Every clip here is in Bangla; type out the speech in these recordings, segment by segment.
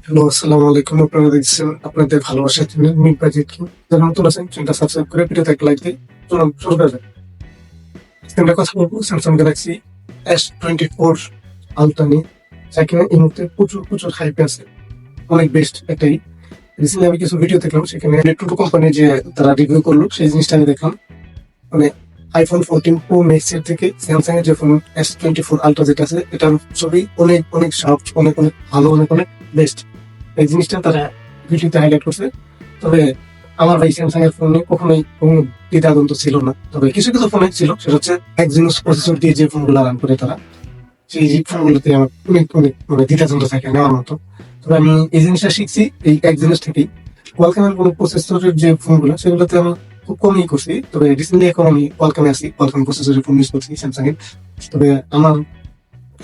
হ্যালো, আসসালামু আলাইকুম। আপনারা দেখছেন আপনাদের ভালোবাসার channel meet by Jeet king. যারা নতুন আছেন চ্যানেলটা সাবস্ক্রাইব করে ভিডিওতে একটা লাইক দিয়ে চলুন শুরু করা যাক। আজকে আমরা কথা বলবো স্যামসাং গ্যালাক্সি S24 আলট্রা নিয়ে, যা কিনা এই মুহূর্তে প্রচুর প্রচুর হাইপে আছে। অনেক বেস্ট একটাই। রিসেন্টলি আমি কিছু ভিডিও দেখলাম, সেখানে টোটো কোম্পানি যে তারা রিভিউ করলো সেই জিনিসটা আমি দেখলাম। মানে আইফোন 14 প্রো ম্যাক্স এর থেকে স্যামসাং এর যে ফোন S24 আলট্রা যেটা আছে, এটার ছবি অনেক অনেক সফট, অনেক অনেক ভালো, অনেক অনেক বেস্ট। এই জিনিসটা তারা ভিডিওতে হাইলাইট করছে। তবে আমার ভাই স্যামসাং এর ফোনে কখনোই কোনো দ্বিধাদ্বন্দ্ব ছিল না। তবে কিছু কিছু ফোনে ছিল, সেটা হচ্ছে এক্সিনোস প্রসেসর দিয়ে যে ফোনগুলো রান করে তারা, সেই ফোনগুলোতে আমার অনেক অনেক মানে দ্বিধাদ্বন্দ্ব থাকে নেওয়ার মতো। তবে আমি এই জিনিসটা শিখছি এই এক্সিনোস থেকেই। কোয়ালকমের কোনো প্রসেসরের যে ফোনগুলো সেগুলোতে আমি খুব কমই করছি। তবে রিসেন্টলি এখন আমি কোয়ালকমে আছি, কোয়ালকম প্রসেসরের ফোন ইউজ করছি স্যামসাং এর। তবে আমার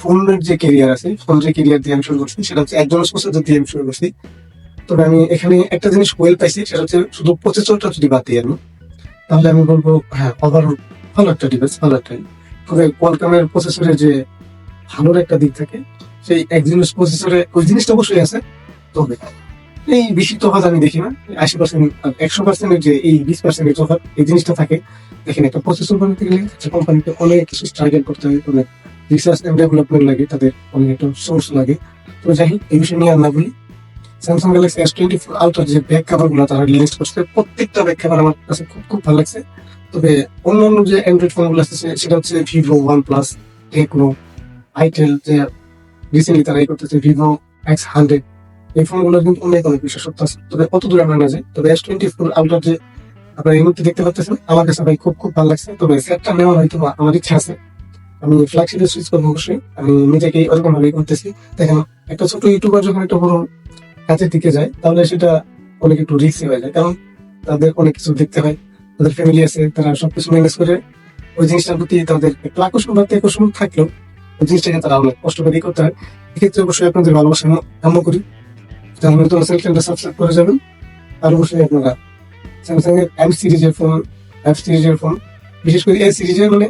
ফোনের যে কেরিয়ার আছে, ফোন যে কেরিয়ার দিয়ে আমি শুরু করছি সেটা হচ্ছে একজনের প্রসেসর দিয়ে আমি শুরু করছি। তবে আমি এখানে একটা জিনিস ওয়েল পাইছি, সেটা হচ্ছে শুধু প্রসেসরটা যদি বাদ দিই আমি, তাহলে আমি বলবো হ্যাঁ, ওভারঅল ভালো একটা ডিভাইস, ভালো একটা। তবে কোয়ালকমের প্রসেসরে যে ভালো একটা দিক থাকে, সেই এক্সিনোস প্রসেসরে ওই জিনিসটা অবশ্যই আছে। তবে এই বেশি তফাৎ আমি দেখি না। 80%, 100%-এর যে এই 20%-এর তফাৎ, এই জিনিসটা থাকে। দেখেন, একটা প্রসেসর বানাতে গেলে কোম্পানিতে অনেক কিছু স্ট্রাগল করতে হয়, অনেক রিসার্চ এন্ড ডেভেলপমেন্ট লাগে, তাদের অনেক একটা সোর্স লাগে। তো যাই হোক, এই বিষয় নিয়ে আর না বলি। স্যামসাং গ্যালাক্সি S24 আলট্রা যে ব্যাক কভার গুলো তারা রিলিজ করছে, প্রত্যেকটা ব্যাক কভার আমার কাছে খুব খুব ভালো লাগছে। তবে অন্যান্য যে অ্যান্ড্রয়েড ফোন গুলো আছে সেটা হচ্ছে ভিভো, OnePlus, টেকনো, আইটেল, যে রিসেন্টলি তারা করতেছে ভিভো X100, এই ফোনগুলোর কিন্তু অনেক অনেক বিশেষত্ব আছে। তবে অত দূরে আমরা না যাই। তবে S24 আলট্রা যে আপনারা এই মুহূর্তে দেখতে পাচ্ছেন, আমার কাছে ভাই খুব খুব ভালো লাগছে। তবে সেটটা নেওয়ার হয়তো আমার ইচ্ছা আছে, আমি ফ্ল্যাগশিপে সুইচ করবো অবশ্যই। আমি নিজেকে ওরকম ভাবে করতেছি। দেখেন, একটা ছোট ইউটিউবার যখন একটা বড় কাজের দিকে যায়, তাহলে সেটা অনেক একটু রিস্কি হয়ে যায়, কারণ তাদের অনেক কিছু দেখতে হয়, তাদের ফ্যামিলি আছে, তারা সবকিছু ম্যানেজ করে ওই জিনিসটার প্রতি তাদের একটু আকর্ষণ বা আকর্ষণ থাকলেও ওই জিনিসটাকে তারা অনেক কষ্ট করে করতে হয়। এক্ষেত্রে অবশ্যই আপনাদের ভালোবাসা কাম্য করি। যারা নতুন চ্যানেলটা সাবস্ক্রাইব করে যাবেন। আর অবশ্যই আপনারা স্যামসাং এর এফ সিরিজের ফোন, বিশেষ করে এই সিরিজের মানে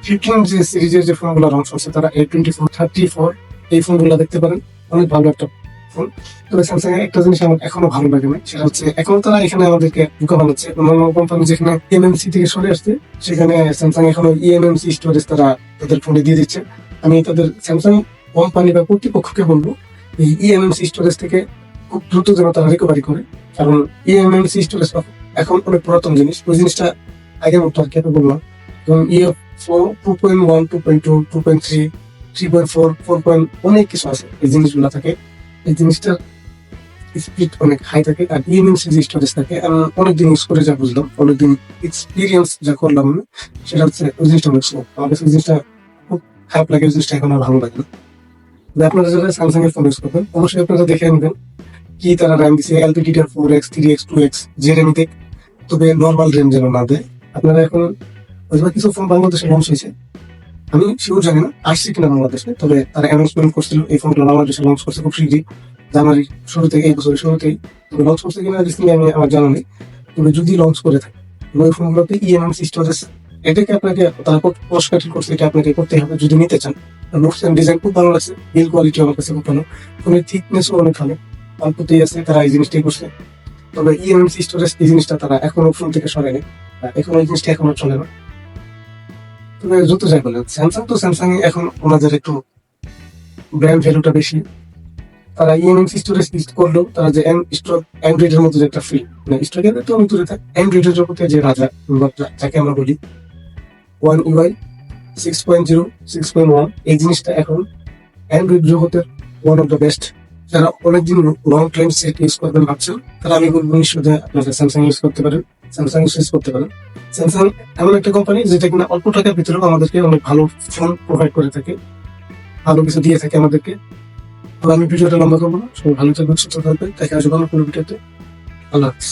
15 যে সিরিজের যে ফোনগুলো লঞ্চ হচ্ছে, তারা A24, 34 এই ফোনগুলো দেখতে পারেন। অনেক ভালো একটা ফোন। তবে স্যামসাং এর একটা জিনিস আমার এখনো ভালো লাগে না, সেটা হচ্ছে এখনো তারা এখানে আমাদেরকে বোকা বানাচ্ছে। অন্যান্য কোম্পানি যেখানে এমএমসি থেকে সরে আসছে, সেখানে স্যামসাং এখনো ইএমএমসি স্টোরেজ তারা তাদের ফোনে দিয়ে দিচ্ছে। আমি তাদের স্যামসাং কোম্পানি বা কর্তৃপক্ষকে বলবো, এই ইএমএমসি স্টোরেজ থেকে খুব দ্রুত যেন তারা রিকভারি করে। কারণ ইএমএমসি স্টোরেজ এখন অনেক পুরাতন জিনিস, ওই জিনিসটা আগের মতো আর কেটে বললাম। এবং ইএফ 2.1, 2.2, 2.3, 3.4, 4. অনেক কিছু আছে এই জিনিসগুলো থাকে। এই জিনিসটার স্পিড অনেক হাই থাকে। আর ইএমএমসি যে স্টোরেজ থাকে, আমি অনেকদিন ইউজ করে যা বুঝলাম, অনেকদিন এক্সপিরিয়েন্স যা করলাম আমি, সেটা হচ্ছে ওই জিনিসটা অনেক স্লো। আমার কাছে ওই জিনিসটা খুব খারাপ লাগে, ওই জিনিসটা এখন আর ভালো লাগে না। আপনারা যারা স্যামসাং এর ফোন ইউজ করবেন, অবশ্যই আপনারা দেখে নেবেন কি তারা র্যাম দিচ্ছে, LPDDR4X, 3X, 2X যে র্যাম দিক। তবে নর্মাল র্যাম যেন না দেয়। আপনারা এখন হয়তো কিছু ফোন বাংলাদেশে লঞ্চ হয়েছে, আমি শিওর জানি না আসছে কিনা বাংলাদেশে। তবে তারা অ্যানাউন্সমেন্ট করছিল এই ফোনগুলো বাংলাদেশে লঞ্চ করছে খুব শীঘ্রই, জানুয়ারি শুরুতে, এই বছরের শুরুতেই। তবে লঞ্চ করছে কিনা রিসেন্টলি আমি আমার জানা নেই। তবে যদি লঞ্চ করে থাকে, ওই ফোনগুলোতে ইএমএমসি স্টোরেজ, এটাকে আপনাকে তারা কস্ট কাটিং করছে, এটা আপনাকে করতে হবে যদি নিতে চান। লুকস এন্ড ডিজাইন খুব ভালো লাগছে, বিল কোয়ালিটি আমার কাছে খুব ভালো, ফোনের থিকনেসও অনেক ভালো, অল্পতেই আছে, তারা এই জিনিসটাই করছে। তবে ইএমএমসি স্টোরেজ এই জিনিসটা তারা এখনো ফোন থেকে সরেনি, এখন ওই জিনিসটা এখনো চলে না। তবে যত যাই বলেন, স্যামসাং তো স্যামসাং, এখন ওনাদের একটু ব্র্যান্ড ভ্যালুটা বেশি। তারা ইএমএমসি স্টোরেজ ইউজ করলেও তারা যে অ্যান্ড্রয়েডের মতো যে একটা ফ্রি, মানে স্টকের তো আমি দূরে থাক, অ্যান্ড্রয়েডের জগতে যে রাজা, যাকে আমরা বলি ওয়ান UI 6.0, 6.1, এই জিনিসটা এখন অ্যান্ড্রয়েড জগতের ওয়ান অফ দ্য বেস্ট। যারা অনেকদিন লং টাইম সেট ইউজ করবেন ভাবছেন, তারা আমি বলবো নিশ্চয়ই আপনারা স্যামসাং ইউজ করতে পারেন, স্যামসাং ইউজ করতে পারেন। স্যামসাং এমন একটা কোম্পানি যেটা কিনা অল্প টাকার ভিতরেও আমাদেরকে অনেক ভালো ফোন প্রোভাইড করে থাকে, ভালো কিছু দিয়ে থাকে আমাদেরকে। তো আমি ভিডিওটা লম্বা করবো না, সবাই ভালো থাকবেন, সুস্থ থাকবেন, দেখা আসবে কোনো ভিডিওতে। আল্লাহ হাফিজ।